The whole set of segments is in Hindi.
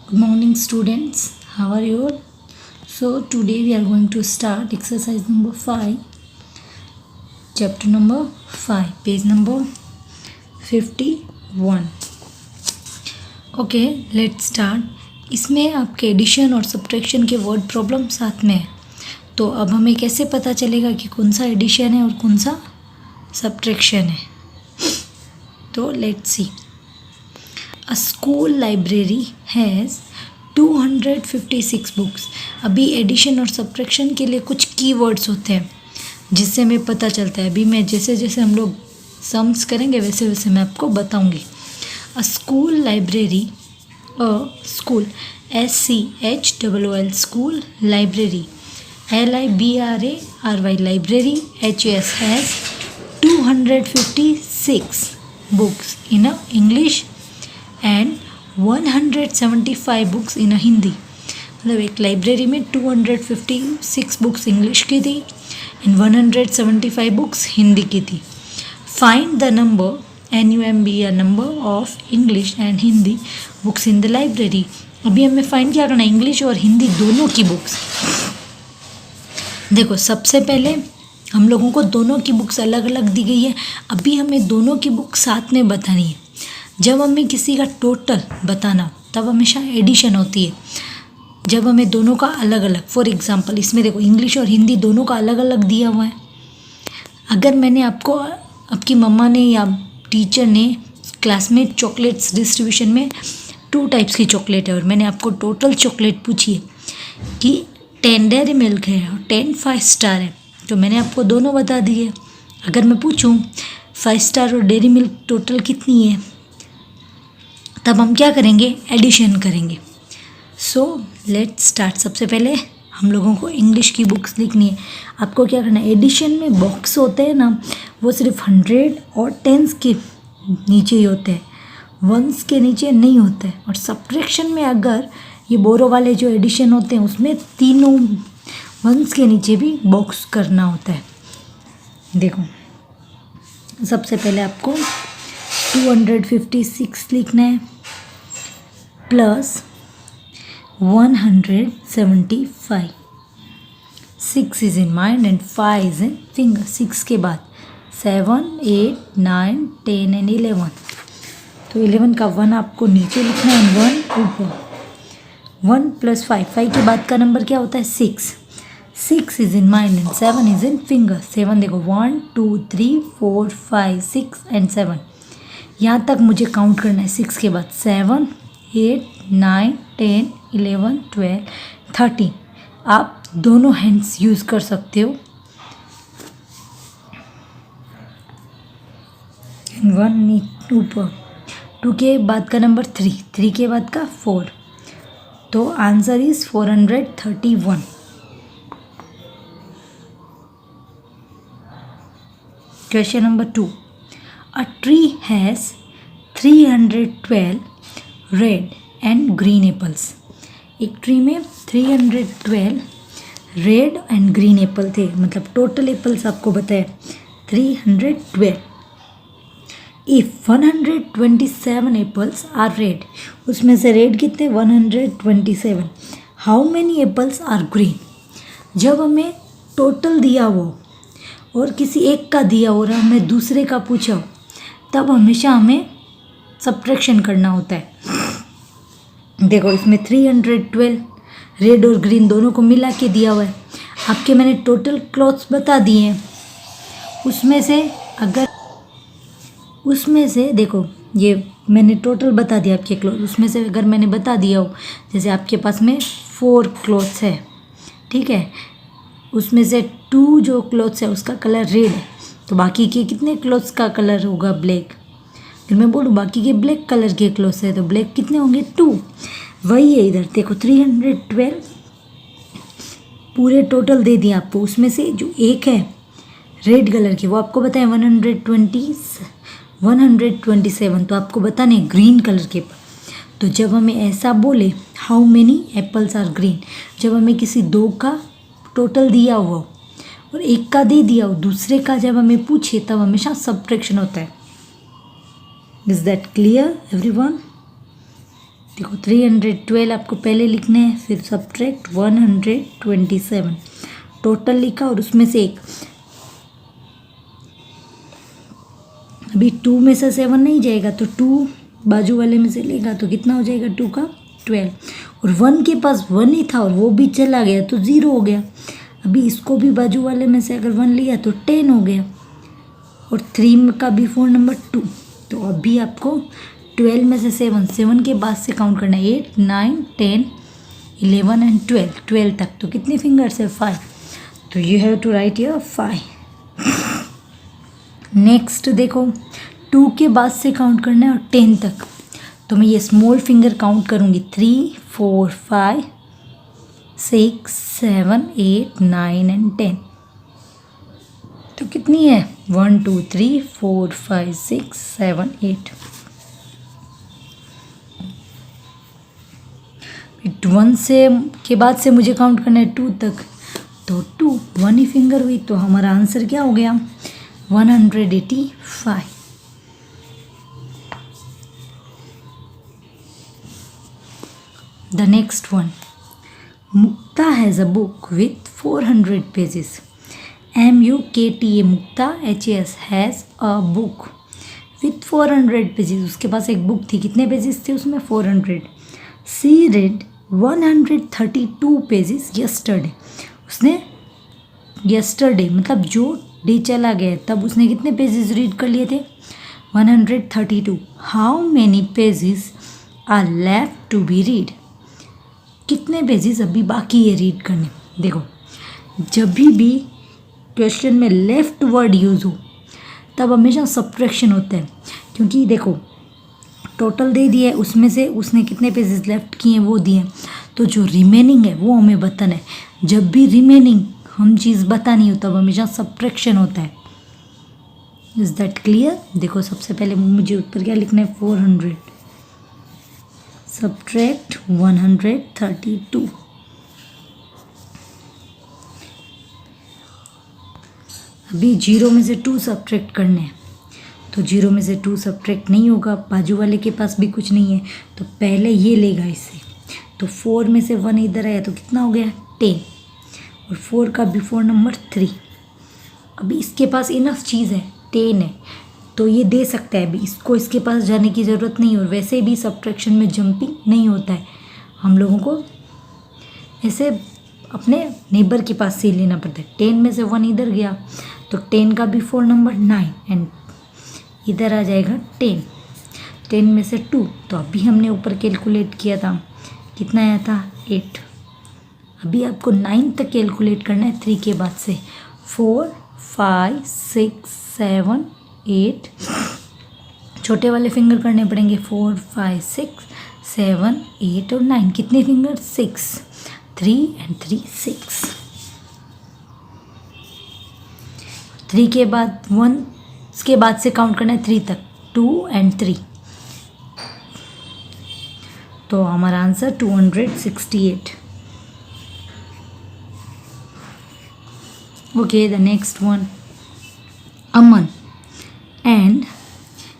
Good morning, students. How are you all? So today we are going to start exercise number 5, chapter number 5, page number 51. Okay, let's start. इसमें आपके एडिशन और सब्ट्रैक्शन के वर्ड प्रॉब्लम साथ में है. तो अब हमें कैसे पता चलेगा कि कौन सा एडिशन है और कौन सा सब्ट्रैक्शन है. तो let's see. A school library has 256 books. अभी एडिशन और सब्ट्रैक्शन के लिए कुछ कीवर्ड्स होते हैं जिससे हमें पता चलता है. अभी मैं जैसे जैसे हम लोग सम्स करेंगे वैसे वैसे मैं आपको बताऊंगी. अ school library, a school, SCHOOL, school library, LIBRARY, library, HAS, has 256 books in a English and 175 books इन हिंदी. मतलब एक लाइब्रेरी में 256 बुक्स इंग्लिश की थी एंड 175 बुक्स हिंदी की थी. फाइंड द नंबर NUMB या number of English and Hindi books in the library. अभी हमें फाइंड क्या करना है, इंग्लिश और हिंदी दोनों की बुक्स. देखो सबसे पहले हम लोगों को दोनों की बुक्स अलग अलग दी गई है. अभी हमें दोनों की बुक साथ में बतानी है. जब हमें किसी का टोटल बताना तब हमेशा एडिशन होती है. जब हमें दोनों का अलग अलग, फॉर एग्जांपल इसमें देखो इंग्लिश और हिंदी दोनों का अलग अलग दिया हुआ है. अगर मैंने आपको, आपकी मम्मा ने या टीचर ने क्लास में चॉकलेट्स डिस्ट्रीब्यूशन में 2 टाइप्स की चॉकलेट है और मैंने आपको टोटल चॉकलेट पूछी है कि 10 डेयरी मिल्क है और 10 5 स्टार है, तो मैंने आपको दोनों बता दिए. अगर मैं पूछूं 5 स्टार और डेयरी मिल्क टोटल कितनी है, तब हम क्या करेंगे, एडिशन करेंगे. So let's start. सबसे पहले हम लोगों को इंग्लिश की बुक्स लिखनी है. आपको क्या करना है, एडिशन में बॉक्स होते हैं ना, वो सिर्फ 100 और 10s के नीचे ही होते हैं, 1s के नीचे नहीं होते हैं. और सब्ट्रैक्शन में अगर ये बोरो वाले जो एडिशन होते हैं उसमें तीनों 1s के नीचे भी बॉक्स करना होता है. देखो सबसे पहले आपको 256 लिखना है plus 175. 6 is in mind and 5 is in finger. 6 के बाद 7 8 9 10 एंड 11. तो 11 का 1 आपको नीचे लिखना है, 1 ऊपर. 1 प्लस 5, 5 के बाद का नंबर क्या होता है, 6. 6 is in mind and 7 is in finger. 7 देखो 1 2 3 4 5 6 एंड 7. यहाँ तक मुझे काउंट करना है. 6 के बाद 7 8 9 10 11 12 13. आप दोनों हैंड्स यूज़ कर सकते हो. 1 ऊपर. 2 के बाद का नंबर 3, 3 के बाद का 4. तो answer is 431. Question number 2. A tree has 312 red and green apples. एक ट्री में 312 रेड एंड ग्रीन एप्पल थे, मतलब टोटल एप्पल्स आपको बताया 312. इफ़ 127 एप्पल्स आर रेड, उसमें से रेड कितने, 127. How many apples are green. जब हमें टोटल दिया हो और किसी एक का दिया हो और हमें दूसरे का पूछा हो, तब हमेशा हमें सब्ट्रैक्शन करना होता है. देखो इसमें 312 रेड और ग्रीन दोनों को मिला के दिया हुआ है. आपके मैंने टोटल क्लॉथ्स बता दिए हैं. उसमें से देखो ये मैंने टोटल बता दिया आपके क्लॉथ. उसमें से अगर मैंने बता दिया हो, जैसे आपके पास में 4 क्लॉथ्स है, ठीक है, उसमें से 2 जो क्लॉथ्स है उसका कलर रेड है, तो बाकी के कितने क्लॉथ्स का कलर होगा, ब्लैक. फिर मैं बोलूँ बाकी के ब्लैक कलर के क्लॉथ्स है, तो ब्लैक कितने होंगे, 2. वही है इधर. देखो 312 पूरे टोटल दे दिया आपको. उसमें से जो एक है रेड कलर की, वो आपको बताएं 127. तो आपको बताने ग्रीन कलर के. तो जब हमें ऐसा बोले how many apples are green, जब हमें किसी 2 का टोटल दिया हुआ और एक का दे दिया हो, दूसरे का जब हमें पूछे, तब हमेशा सब्ट्रैक्शन होता है. Is that clear everyone? देखो 312 आपको पहले लिखना है, फिर सब्ट्रैक्ट 127 टोटल लिखा, और उसमें से एक अभी 2 में से 7 नहीं जाएगा तो 2 बाजू वाले में से लेगा तो कितना हो जाएगा 2 का 12, और 1 के पास 1 ही था और वो भी चला गया तो 0 हो गया। अभी इसको भी बाजू वाले में से अगर 1 लिया तो 10 हो गया, और 3 का बिफोर नंबर 2। तो अभी आपको 12 में से 7 के बाद से काउंट करना है 8 9 10 11 एंड 12 तक। तो कितने फिंगर्स है 5, तो you have to write your 5। Next देखो 2 के बाद से काउंट करना है और 10 तक, तो मैं ये स्मॉल फिंगर काउंट करूँगी 3 4 5 6 7 8 9 एंड 10। तो कितनी है 1 2 3 4 5 6 7 8। 1 से के बाद से मुझे काउंट करना है 2 तक, तो 2 1 ही फिंगर हुई, तो हमारा आंसर क्या हो गया 185। The next one, Mukta has a book with 400 pages. MUKTA Mukta HAS has a book with 400 pages. उसके पास एक बुक थी, कितने पेजेस थे उसमें 400। She read 132 pages yesterday. उसने yesterday मतलब जो डे चला गया तब उसने कितने पेजेस रीड कर लिए थे 132। How many pages are left to be read? कितने पेजेस अभी बाकी है रीड करने। देखो जब भी क्वेश्चन में लेफ्ट वर्ड यूज़ हो तब हमेशा सब्ट्रैक्शन होता है, क्योंकि देखो टोटल दे दिया है, उसमें से उसने कितने पेजेस लेफ्ट किए हैं वो दिए हैं, तो जो रिमेनिंग है वो हमें बताना है। जब भी रिमेनिंग हम चीज़ बतानी हो तब हमेशा सब्ट्रैक्शन होता है। Is that clear? देखो सबसे पहले मुझे ऊपर क्या लिखना है 400 सब्ट्रैक्ट 132। अभी 0 में से 2 सब्ट्रैक्ट करने हैं, तो 0 में से 2 सब्ट्रैक्ट नहीं होगा, बाजू वाले के पास भी कुछ नहीं है तो पहले ये लेगा इससे। तो 4 में से 1 इधर आया तो कितना हो गया 10, और 4 का बिफोर नंबर 3। अभी इसके पास इनफ चीज़ है 10 है तो ये दे सकता है, अभी इसको इसके पास जाने की ज़रूरत नहीं, और वैसे भी सब्ट्रैक्शन में जंपिंग नहीं होता है, हम लोगों को ऐसे अपने नेबर के पास से लेना पड़ता है। 10 में से 1 इधर गया तो 10 का बिफोर नंबर 9 एंड इधर आ जाएगा 10। 10 में से 2, तो अभी हमने ऊपर कैलकुलेट किया था कितना आया था 8। अभी आपको 9 तक कैलकुलेट करना है 3 के बाद से 4 5 6 7 8 छोटे वाले फिंगर करने पड़ेंगे 4 5 6 7 8 और 9। कितने फिंगर 6 3 एंड 3 6। 3 के बाद 1 के बाद से काउंट करना है 3 तक 2 एंड 3, तो हमारा answer 268। Okay, the next one, Aman and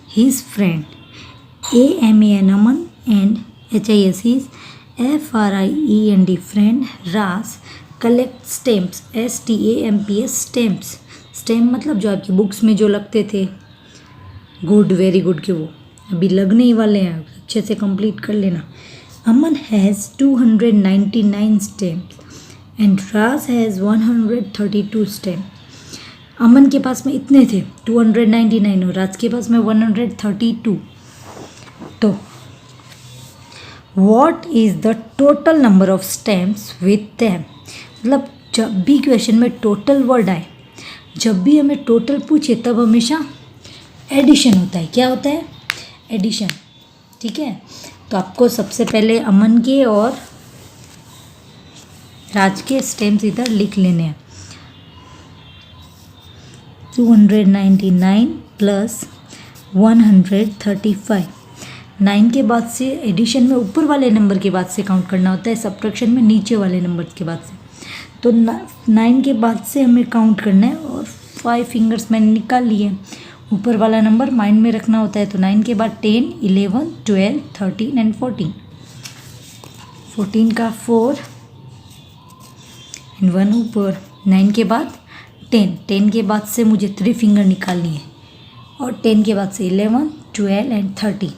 his friend AMAN Aman and HIS his FRIEND friend Ras collect stamps STAMPS stamps। Stamp मतलब जो आपकी बुक्स में जो लगते थे गुड वेरी गुड के, वो अभी लगने ही वाले हैं, अच्छे से कंप्लीट कर लेना। Aman has 299 stamps and Raj has 132 stamp. Aman के पास में इतने थे 299 और राज के पास में 132। तो what is the total number of stamps with them. मतलब जब भी क्वेश्चन में टोटल वर्ड आए, जब भी हमें टोटल पूछे तब हमेशा एडिशन होता है। क्या होता है? एडिशन। ठीक है, तो आपको सबसे पहले अमन के और राज के स्टैम्प्स इधर लिख लेने हैं। 299 प्लस 135। 9 के बाद से एडिशन में ऊपर वाले नंबर के बाद से काउंट करना होता है, सब्ट्रैक्शन में नीचे वाले नंबर के बाद से। तो 9 के बाद से हमें काउंट करना है और 5 फिंगर्स मैंने निकाल लिए। ऊपर वाला नंबर माइंड में रखना होता है। तो 9 के बाद 10, 11, 12, 13 एंड 14। 14 का 4 एंड 1 ऊपर, 9 के बाद 10, 10 के बाद से मुझे 3 फिंगर निकालनी है और 10 के बाद से 11, 12 एंड 13,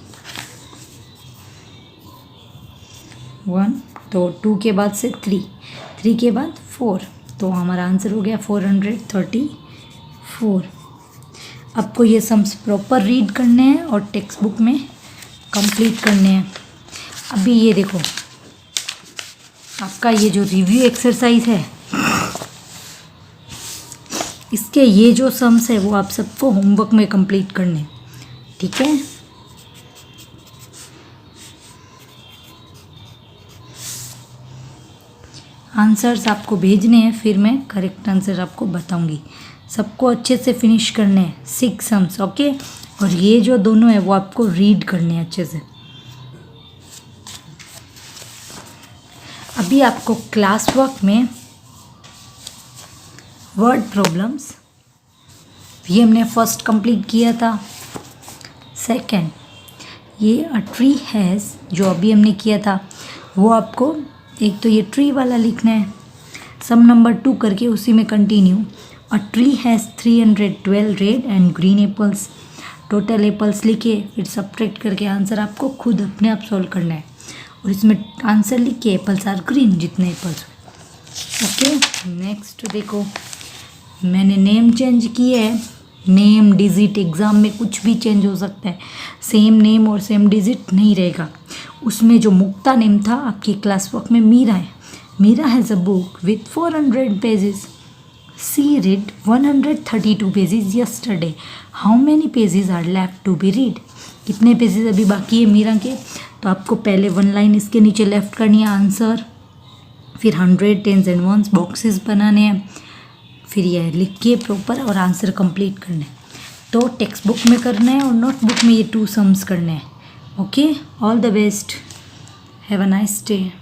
1, तो 2 के बाद से 3, 3 के बाद 4, तो हमारा आंसर हो गया 434। आपको ये सम्स प्रॉपर रीड करने हैं और टेक्स्ट बुक में कंप्लीट करने हैं। अभी ये देखो, आपका ये जो रिव्यू एक्सरसाइज है, इसके ये जो सम्स है वो आप सबको होमवर्क में कंप्लीट करने हैं, ठीक है। आंसर्स आपको भेजने हैं, फिर मैं करेक्ट आंसर आपको बताऊंगी। सबको अच्छे से फिनिश करने हैं 6 सम्स, ओके। और ये जो दोनों है वो आपको रीड करने हैं अच्छे से। अभी आपको क्लास वर्क में वर्ड प्रॉब्लम्स ये हमने फर्स्ट कंप्लीट किया था। सेकंड, ये अ ट्री हैज़ जो अभी हमने किया था वो आपको एक तो ये ट्री वाला लिखना है, सम नंबर 2 करके उसी में continue. A tree has 312 red and green apples, total apples लिखे, फिर सब्ट्रैक्ट करके आंसर आपको खुद अपने आप सॉल्व करना है। और इसमें आंसर लिख के एप्पल्स आर ग्रीन, जितने एप्पल्स। ओके, नेक्स्ट देखो, मैंने नेम चेंज किए है। नेम डिजिट एग्ज़ाम में कुछ भी चेंज हो सकता है, सेम नेम और सेम डिजिट नहीं रहेगा। उसमें जो मुक्ता नेम था आपकी क्लास वर्क में मीरा है। Meera has a book with 400 pages. She read 132 pages yesterday. How many pages are left to be read? कितने पेजेस अभी बाकी है मीरा के? तो आपको पहले 1 लाइन इसके नीचे लेफ्ट करनी है आंसर, फिर 100 टेंस एंड वंस बॉक्सेस बनाने हैं, फिर यह लिख के प्रॉपर और आंसर कंप्लीट करना है। तो टेक्स्ट बुक में करना है और नोटबुक में ये 2 सम्स करने हैं। Okay, all the best, have a nice day.